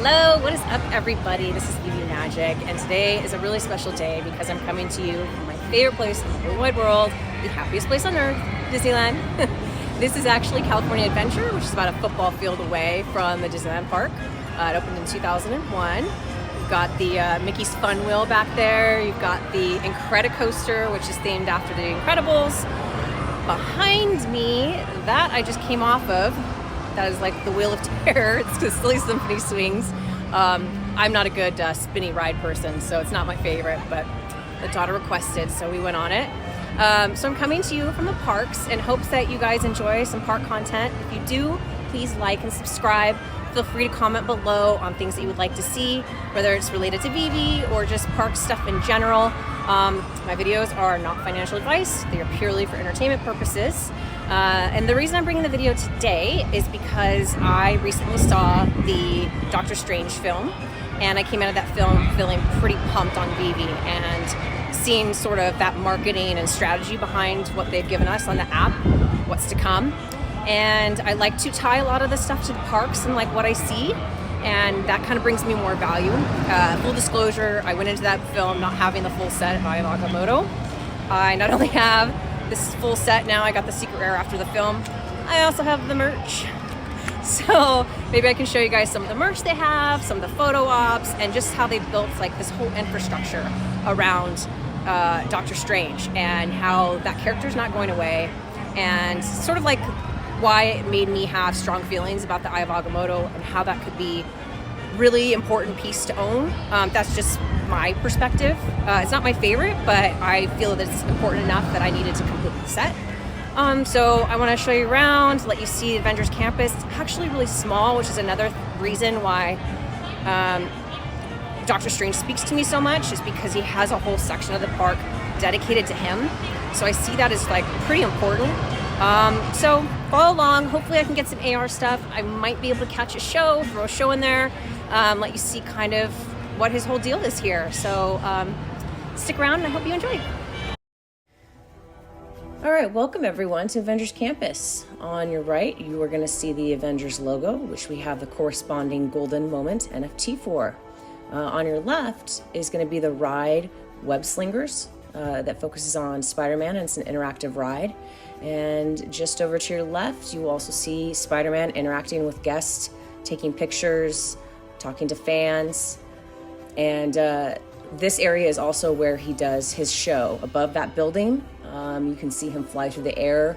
Hello, what is up everybody? This is VeVe Magic, and today is a really special day because I'm coming to you from my favorite place in the whole wide world, the happiest place on earth, Disneyland. This is actually California Adventure, which is about a football field away from the Disneyland park. It opened in 2001. You've got the Mickey's Fun Wheel back there. You've got the Incredicoaster, which is themed after the Incredibles. Behind me, that I just came off of, that is like the Wheel of Terror. It's the Silly Symphony swings. I'm not a good spinny ride person, so it's not my favorite, but the daughter requested, so we went on it. So I'm coming to you from the parks in hopes that you guys enjoy some park content. If you do, please like and subscribe. Feel free to comment below on things that you would like to see, whether it's related to VeVe or just park stuff in general. My videos are not financial advice. They are purely for entertainment purposes. And the reason I'm bringing the video today is because I recently saw the Doctor Strange film, and I came out of that film feeling pretty pumped on VeVe and seeing sort of that marketing and strategy behind what they've given us on the app, what's to come. And I like to tie a lot of the stuff to the parks and like what I see, and that kind of brings me more value. Full disclosure, I went into that film not having the full set by Agamotto. I not only have this full set now, I got the secret rare after the film, I also have the merch. So maybe I can show you guys some of the merch they have, some of the photo ops, and just how they built like this whole infrastructure around Doctor Strange and how that character is not going away, and sort of like why it made me have strong feelings about the Eye of Agamotto and how that could be really important piece to own. That's just my perspective. It's not my favorite, but I feel that it's important enough that I needed to complete the set. So I want to show you around, let you see Avengers Campus. It's actually really small, which is another reason why Doctor Strange speaks to me so much, is because he has a whole section of the park dedicated to him. So I see that as like pretty important. So follow along. Hopefully I can get some AR stuff. I might be able to catch a show, throw a show in there, let you see kind of what his whole deal is here. So stick around and I hope you enjoy. All right, welcome everyone to Avengers Campus. On your right, you are going to see the Avengers logo, which we have the corresponding Golden Moment NFT for. On your left is going to be the ride Web Slingers that focuses on Spider-Man, and it's an interactive ride. And just over to your left, you will also see Spider-Man interacting with guests, taking pictures, talking to fans. And this area is also where he does his show. Above that building, you can see him fly through the air,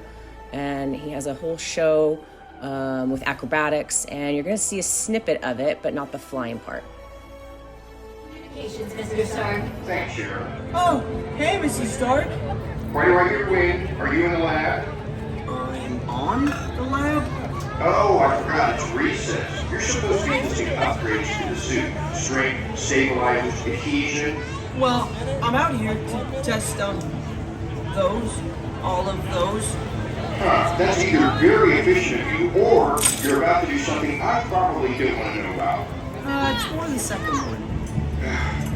and he has a whole show with acrobatics, and you're going to see a snippet of it, but not the flying part. Communications, Mr. Stark. Thanks, Sharon. Oh, hey, Mrs. Stark. Why do I hear wind? Are you in the lab? I'm on the lab? Oh, I forgot. It's recess. You're supposed to be testing upgrades to the suit. Strength, stabilizers, adhesion. Well, I'm out here to test, all of those. Huh, that's either very efficient of you, or you're about to do something I probably don't want to know about. It's more the second one.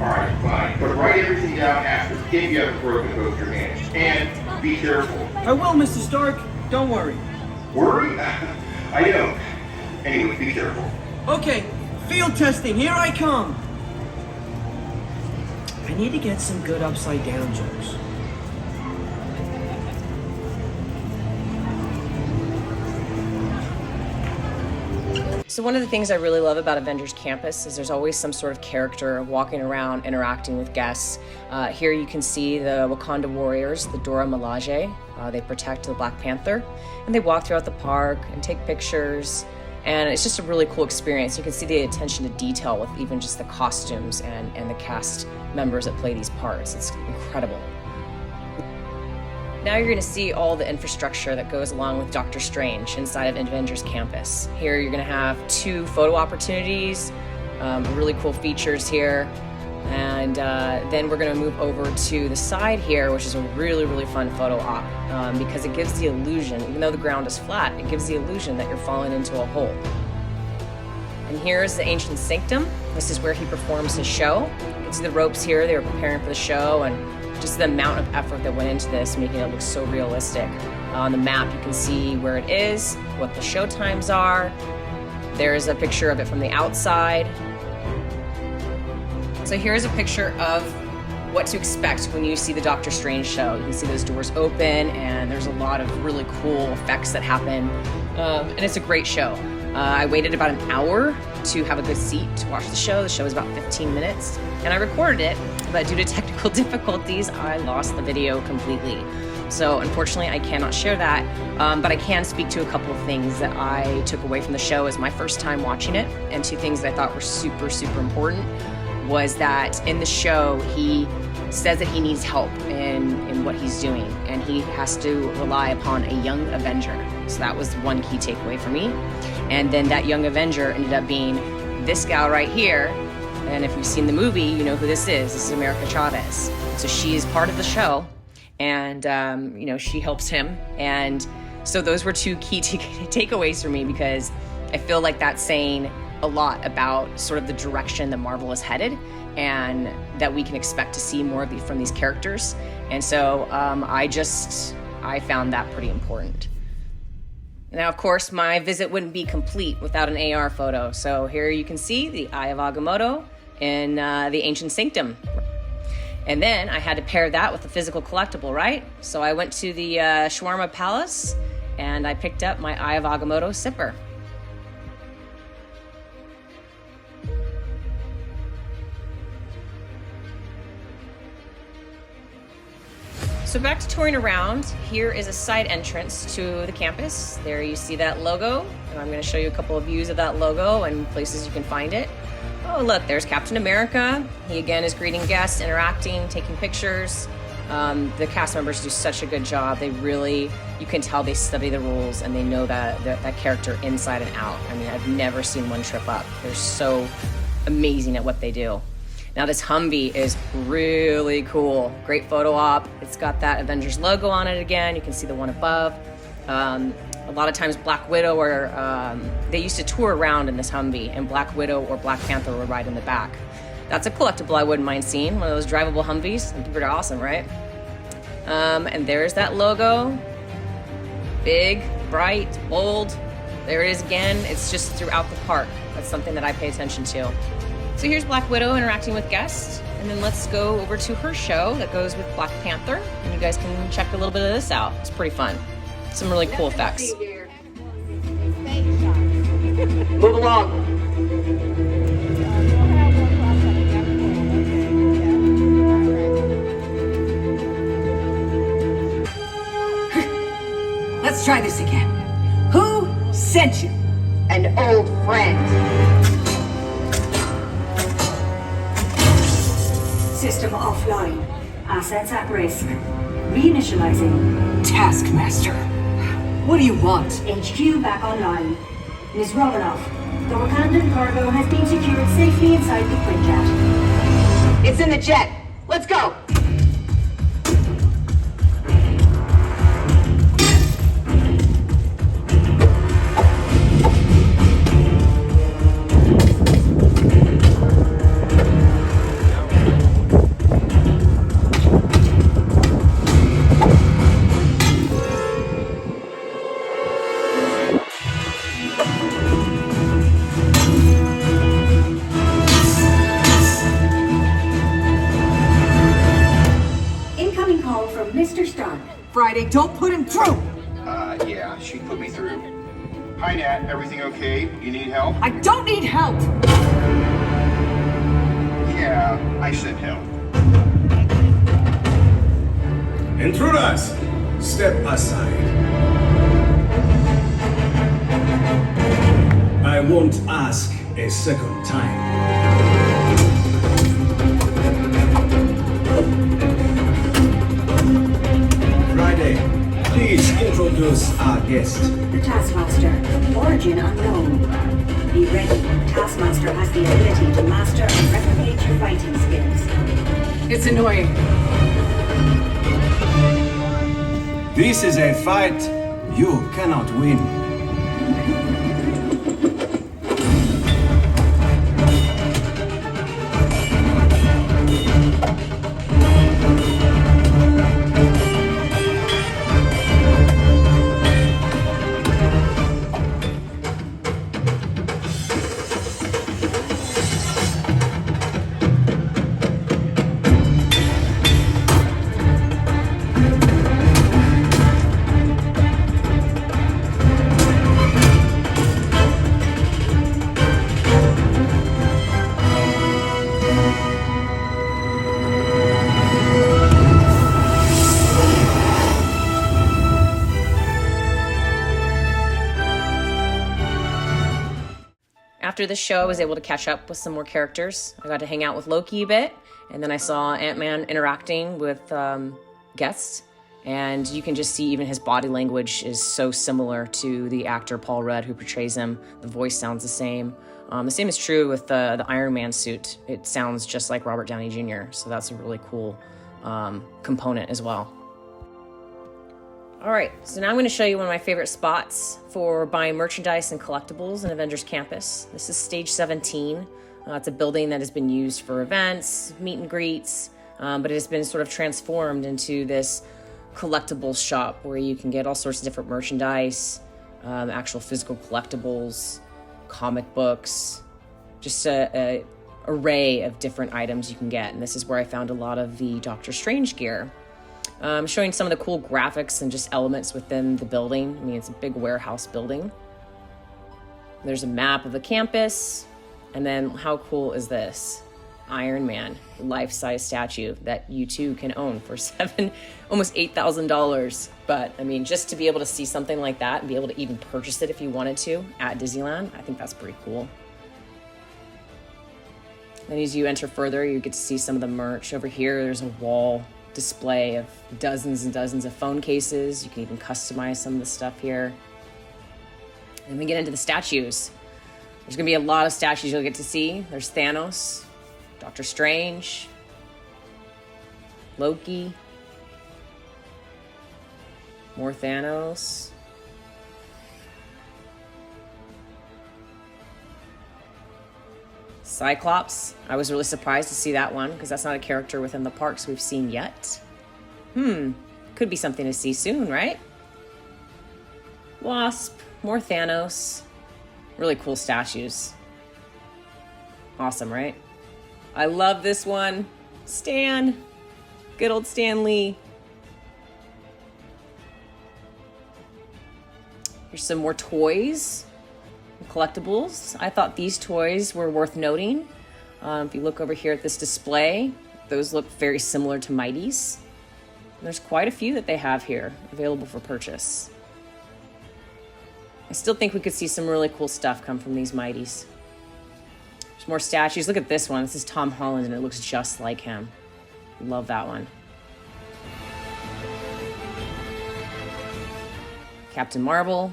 Alright, fine. But write everything down after, if you haven't broken both your hands. And be careful. I will, Mr. Stark. Don't worry. Worry? I don't. Anyway, be careful. Okay, field testing. Here I come. I need to get some good upside down jokes. So one of the things I really love about Avengers Campus is there's always some sort of character walking around, interacting with guests. Here you can see the Wakanda Warriors, the Dora Milaje. They protect the Black Panther, and they walk throughout the park and take pictures, and it's just a really cool experience. You can see the attention to detail with even just the costumes and the cast members that play these parts. It's incredible. Now you're going to see all the infrastructure that goes along with Doctor Strange inside of Avengers Campus. Here you're going to have 2 photo opportunities, really cool features here, and then we're going to move over to the side here, which is a really, really fun photo op because it gives the illusion, even though the ground is flat, it gives the illusion that you're falling into a hole. And here's the Ancient Sanctum. This is where he performs his show. You can see the ropes here. They were preparing for the show, and just the amount of effort that went into this, making it look so realistic. On the map, you can see where it is, what the show times are. There's a picture of it from the outside. So here's a picture of what to expect when you see the Doctor Strange show. You can see those doors open, and there's a lot of really cool effects that happen, and it's a great show. I waited about an hour to have a good seat to watch the show. The show is about 15 minutes, and I recorded it, but due to technical difficulties, I lost the video completely. So unfortunately, I cannot share that, but I can speak to a couple of things that I took away from the show as my first time watching it, and two things that I thought were super, super important was that in the show, he says that he needs help in what he's doing, and he has to rely upon a young Avenger. So that was one key takeaway for me. And then that young Avenger ended up being this gal right here. And if you've seen the movie, you know who this is. This is America Chavez. So she is part of the show, and you know, she helps him. And so those were two key takeaways for me, because I feel like that's saying a lot about sort of the direction that Marvel is headed, and that we can expect to see more from these characters. And so I found that pretty important. Now, of course, my visit wouldn't be complete without an AR photo. So here you can see the Eye of Agamotto in the Ancient Sanctum. And then I had to pair that with a physical collectible, right? So I went to the Shawarma Palace, and I picked up my Eye of Agamotto sipper. So back to touring around, here is a side entrance to the campus. There you see that logo, and I'm going to show you a couple of views of that logo and places you can find it. Oh look, there's Captain America. He again is greeting guests, interacting, taking pictures. The cast members do such a good job. They really, you can tell they study the rules and they know that character inside and out. I mean, I've never seen one trip up. They're so amazing at what they do. Now this Humvee is really cool. Great photo op. It's got that Avengers logo on it again. You can see the one above. A lot of times Black Widow they used to tour around in this Humvee, and Black Widow or Black Panther would ride in the back. That's a collectible I wouldn't mind seeing. One of those drivable Humvees. It'd be pretty awesome, right? And there's that logo. Big, bright, bold. There it is again. It's just throughout the park. That's something that I pay attention to. So here's Black Widow interacting with guests, and then let's go over to her show that goes with Black Panther, and you guys can check a little bit of this out. It's pretty fun. Some really cool effects. Move along. Let's try this again. Who sent you? An old friend. System offline. Assets at risk. Reinitializing. Taskmaster. What do you want? HQ back online. Ms. Romanoff, the Wakandan cargo has been secured safely inside the Quinjet. It's in the jet. Let's go. Friday, don't put him through! Yeah, she put me through. Hi, Nat. Everything okay? You need help? I don't need help! Yeah, I said help. Intruders, step aside. I won't ask a second time. Friday, please introduce our guest. The Taskmaster. Origin unknown. Be ready. Taskmaster has the ability to master and replicate your fighting skills. It's annoying. This is a fight you cannot win. after the show, I was able to catch up with some more characters. I got to hang out with Loki a bit, and then I saw Ant-Man interacting with guests, and you can just see even his body language is so similar to the actor Paul Rudd who portrays him. The voice sounds the same. The same is true with the Iron Man suit. It sounds just like Robert Downey Jr., so that's a really cool component as well. All right, so now I'm going to show you one of my favorite spots for buying merchandise and collectibles in Avengers Campus. This is stage 17. It's a building that has been used for events, meet and greets, but it has been sort of transformed into this collectibles shop where you can get all sorts of different merchandise, actual physical collectibles, comic books, just a array of different items you can get. And this is where I found a lot of the Doctor Strange gear. Showing some of the cool graphics and just elements within the building. I mean, it's a big warehouse building. There's a map of the campus. And then how cool is this? Iron Man, life-size statue that you too can own for almost $8,000. But I mean, just to be able to see something like that and be able to even purchase it if you wanted to at Disneyland, I think that's pretty cool. Then as you enter further, you get to see some of the merch. Over here, there's a wall display of dozens and dozens of phone cases. You can even customize some of the stuff here. And we get into the statues. There's gonna be a lot of statues you'll get to see. There's Thanos, Doctor Strange, Loki, more Thanos. Cyclops. I was really surprised to see that one because that's not a character within the parks we've seen yet. Could be something to see soon, right? Wasp, more Thanos. Really cool statues. Awesome, right? I love this one. Stan. Good old Stan Lee. Here's some more toys. Collectibles. I thought these toys were worth noting. If you look over here at this display, those look very similar to Mighty's. And there's quite a few that they have here available for purchase. I still think we could see some really cool stuff come from these Mighty's. There's more statues. Look at this one. This is Tom Holland and it looks just like him. Love that one. Captain Marvel.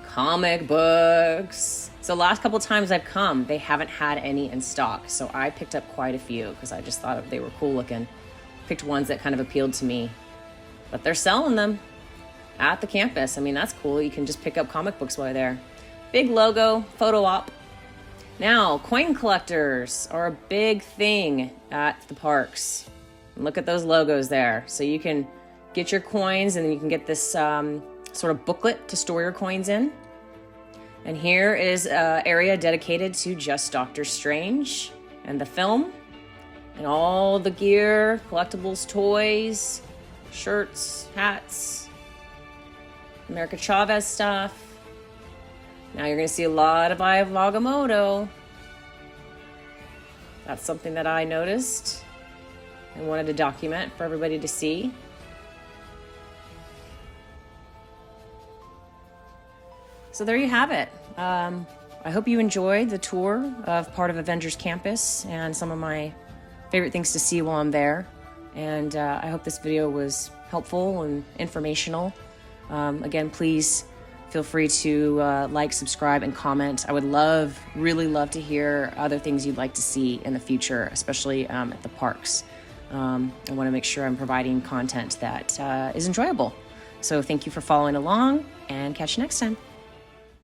Comic books. So the last couple times I've come, they haven't had any in stock. So I picked up quite a few because I just thought they were cool looking. Picked ones that kind of appealed to me. But they're selling them at the campus. I mean, that's cool. You can just pick up comic books while you're there. Big logo, photo op. Now, coin collectors are a big thing at the parks. And look at those logos there. So you can get your coins and then you can get this sort of booklet to store your coins in. And here is an area dedicated to just Doctor Strange and the film and all the gear, collectibles, toys, shirts, hats, America Chavez stuff. Now you're going to see a lot of Eye of Agamotto. That's something that I noticed and wanted to document for everybody to see. So there you have it. I hope you enjoyed the tour of part of Avengers Campus and some of my favorite things to see while I'm there. And I hope this video was helpful and informational. Again, please feel free to like, subscribe, and comment. I would really love to hear other things you'd like to see in the future, especially at the parks. I want to make sure I'm providing content that is enjoyable. So thank you for following along and catch you next time.